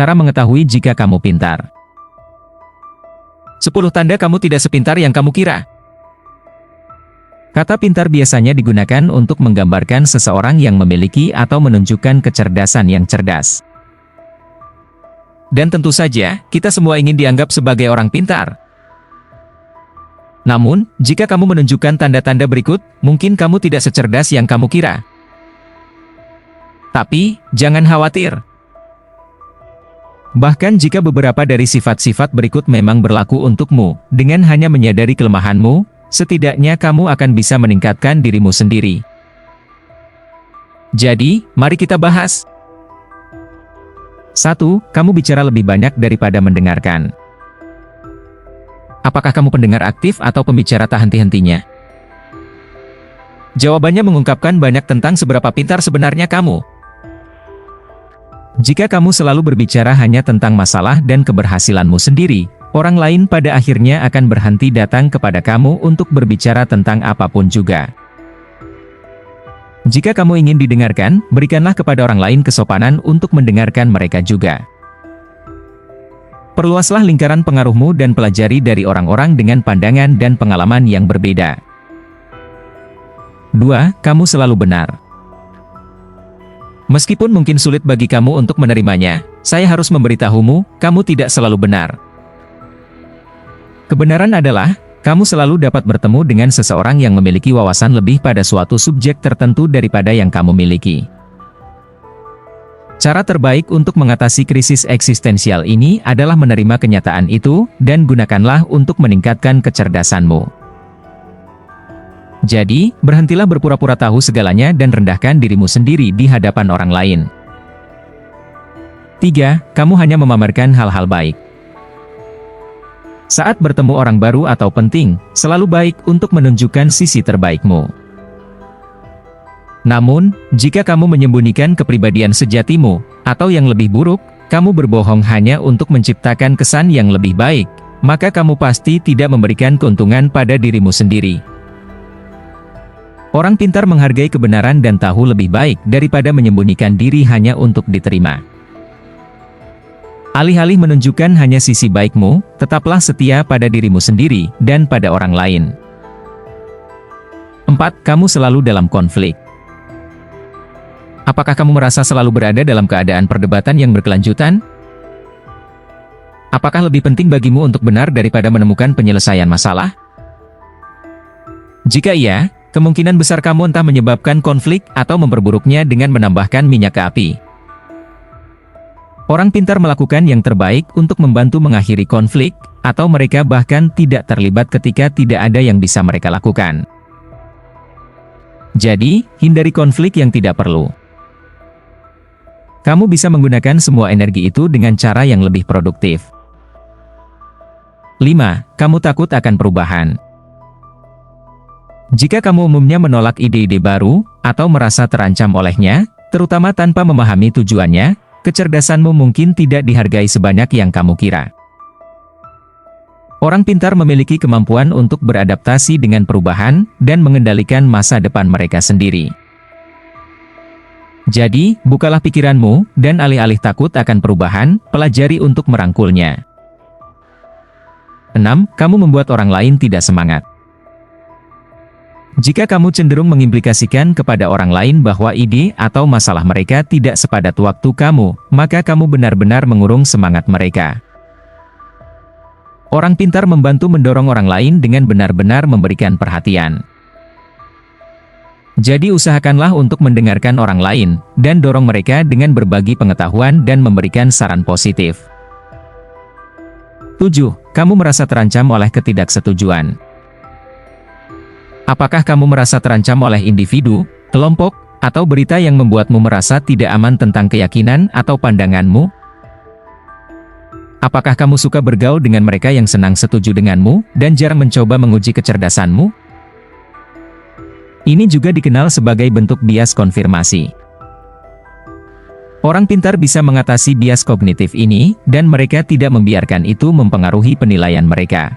Cara mengetahui jika kamu pintar. 10 tanda kamu tidak sepintar yang kamu kira. Kata pintar biasanya digunakan untuk menggambarkan seseorang yang memiliki atau menunjukkan kecerdasan yang cerdas. Dan tentu saja, kita semua ingin dianggap sebagai orang pintar. Namun, jika kamu menunjukkan tanda-tanda berikut, mungkin kamu tidak secerdas yang kamu kira. Tapi, jangan khawatir. Bahkan jika beberapa dari sifat-sifat berikut memang berlaku untukmu, dengan hanya menyadari kelemahanmu, setidaknya kamu akan bisa meningkatkan dirimu sendiri. Jadi, mari kita bahas. 1. Kamu bicara lebih banyak daripada mendengarkan. Apakah kamu pendengar aktif atau pembicara tak henti-hentinya? Jawabannya mengungkapkan banyak tentang seberapa pintar sebenarnya kamu. Jika kamu selalu berbicara hanya tentang masalah dan keberhasilanmu sendiri, orang lain pada akhirnya akan berhenti datang kepada kamu untuk berbicara tentang apapun juga. Jika kamu ingin didengarkan, berikanlah kepada orang lain kesopanan untuk mendengarkan mereka juga. Perluaslah lingkaran pengaruhmu dan pelajari dari orang-orang dengan pandangan dan pengalaman yang berbeda. 2. Kamu selalu benar. Meskipun mungkin sulit bagi kamu untuk menerimanya, saya harus memberitahumu, kamu tidak selalu benar. Kebenaran adalah, kamu selalu dapat bertemu dengan seseorang yang memiliki wawasan lebih pada suatu subjek tertentu daripada yang kamu miliki. Cara terbaik untuk mengatasi krisis eksistensial ini adalah menerima kenyataan itu, dan gunakanlah untuk meningkatkan kecerdasanmu. Jadi, berhentilah berpura-pura tahu segalanya dan rendahkan dirimu sendiri di hadapan orang lain. 3. Kamu hanya memamerkan hal-hal baik. Saat bertemu orang baru atau penting, selalu baik untuk menunjukkan sisi terbaikmu. Namun, jika kamu menyembunyikan kepribadian sejatimu, atau yang lebih buruk, kamu berbohong hanya untuk menciptakan kesan yang lebih baik, maka kamu pasti tidak memberikan keuntungan pada dirimu sendiri. Orang pintar menghargai kebenaran dan tahu lebih baik daripada menyembunyikan diri hanya untuk diterima. Alih-alih menunjukkan hanya sisi baikmu, tetaplah setia pada dirimu sendiri dan pada orang lain. 4. Kamu selalu dalam konflik. Apakah kamu merasa selalu berada dalam keadaan perdebatan yang berkelanjutan? Apakah lebih penting bagimu untuk benar daripada menemukan penyelesaian masalah? Jika iya, kemungkinan besar kamu entah menyebabkan konflik atau memperburuknya dengan menambahkan minyak ke api. Orang pintar melakukan yang terbaik untuk membantu mengakhiri konflik, atau mereka bahkan tidak terlibat ketika tidak ada yang bisa mereka lakukan. Jadi, hindari konflik yang tidak perlu. Kamu bisa menggunakan semua energi itu dengan cara yang lebih produktif. 5. Kamu takut akan perubahan. Jika kamu umumnya menolak ide-ide baru, atau merasa terancam olehnya, terutama tanpa memahami tujuannya, kecerdasanmu mungkin tidak dihargai sebanyak yang kamu kira. Orang pintar memiliki kemampuan untuk beradaptasi dengan perubahan, dan mengendalikan masa depan mereka sendiri. Jadi, bukalah pikiranmu, dan alih-alih takut akan perubahan, pelajari untuk merangkulnya. 6. Kamu membuat orang lain tidak semangat. Jika kamu cenderung mengimplikasikan kepada orang lain bahwa ide atau masalah mereka tidak sepadat waktu kamu, maka kamu benar-benar mengurung semangat mereka. Orang pintar membantu mendorong orang lain dengan benar-benar memberikan perhatian. Jadi usahakanlah untuk mendengarkan orang lain, dan dorong mereka dengan berbagi pengetahuan dan memberikan saran positif. 7. Kamu merasa terancam oleh ketidaksetujuan. Apakah kamu merasa terancam oleh individu, kelompok, atau berita yang membuatmu merasa tidak aman tentang keyakinan atau pandanganmu? Apakah kamu suka bergaul dengan mereka yang senang setuju denganmu, dan jarang mencoba menguji kecerdasanmu? Ini juga dikenal sebagai bentuk bias konfirmasi. Orang pintar bisa mengatasi bias kognitif ini, dan mereka tidak membiarkan itu mempengaruhi penilaian mereka.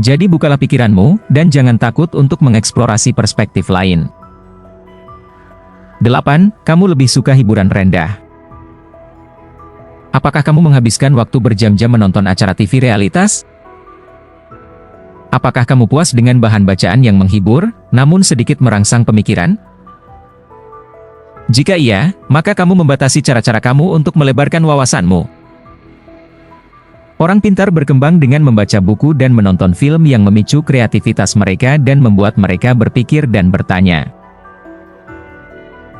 Jadi bukalah pikiranmu, dan jangan takut untuk mengeksplorasi perspektif lain. 8. Kamu lebih suka hiburan rendah. Apakah kamu menghabiskan waktu berjam-jam menonton acara TV realitas? Apakah kamu puas dengan bahan bacaan yang menghibur, namun sedikit merangsang pemikiran? Jika iya, maka kamu membatasi cara-cara kamu untuk melebarkan wawasanmu. Orang pintar berkembang dengan membaca buku dan menonton film yang memicu kreativitas mereka dan membuat mereka berpikir dan bertanya.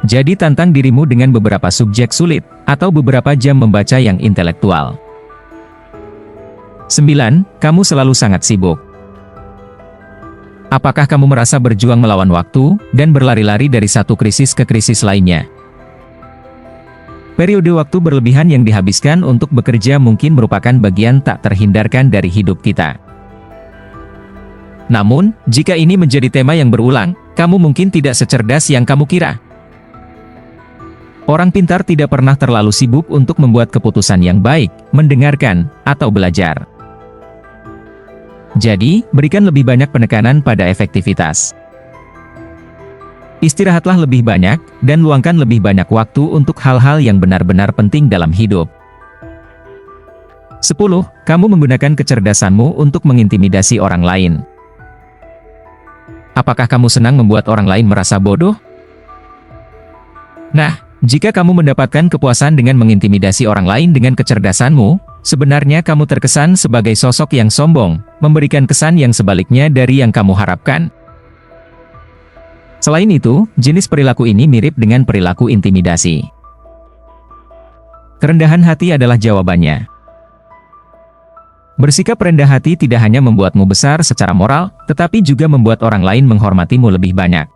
Jadi tantang dirimu dengan beberapa subjek sulit, atau beberapa jam membaca yang intelektual. 9. Kamu selalu sangat sibuk. Apakah kamu merasa berjuang melawan waktu, dan berlari-lari dari satu krisis ke krisis lainnya? Periode waktu berlebihan yang dihabiskan untuk bekerja mungkin merupakan bagian tak terhindarkan dari hidup kita. Namun, jika ini menjadi tema yang berulang, kamu mungkin tidak secerdas yang kamu kira. Orang pintar tidak pernah terlalu sibuk untuk membuat keputusan yang baik, mendengarkan, atau belajar. Jadi, berikan lebih banyak penekanan pada efektivitas. Istirahatlah lebih banyak, dan luangkan lebih banyak waktu untuk hal-hal yang benar-benar penting dalam hidup. 10. Kamu menggunakan kecerdasanmu untuk mengintimidasi orang lain. Apakah kamu senang membuat orang lain merasa bodoh? Nah, jika kamu mendapatkan kepuasan dengan mengintimidasi orang lain dengan kecerdasanmu, sebenarnya kamu terkesan sebagai sosok yang sombong, memberikan kesan yang sebaliknya dari yang kamu harapkan. Selain itu, jenis perilaku ini mirip dengan perilaku intimidasi. Kerendahan hati adalah jawabannya. Bersikap rendah hati tidak hanya membuatmu besar secara moral, tetapi juga membuat orang lain menghormatimu lebih banyak.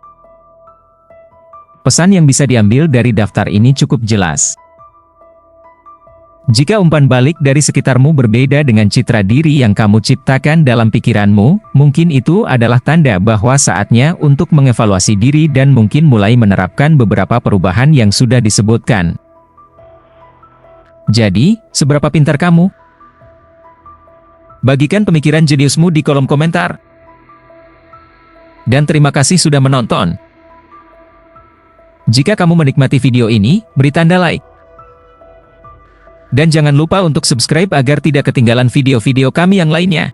Pesan yang bisa diambil dari daftar ini cukup jelas. Jika umpan balik dari sekitarmu berbeda dengan citra diri yang kamu ciptakan dalam pikiranmu, mungkin itu adalah tanda bahwa saatnya untuk mengevaluasi diri dan mungkin mulai menerapkan beberapa perubahan yang sudah disebutkan. Jadi, seberapa pintar kamu? Bagikan pemikiran jeniusmu di kolom komentar. Dan terima kasih sudah menonton. Jika kamu menikmati video ini, beri tanda like. Dan jangan lupa untuk subscribe agar tidak ketinggalan video-video kami yang lainnya.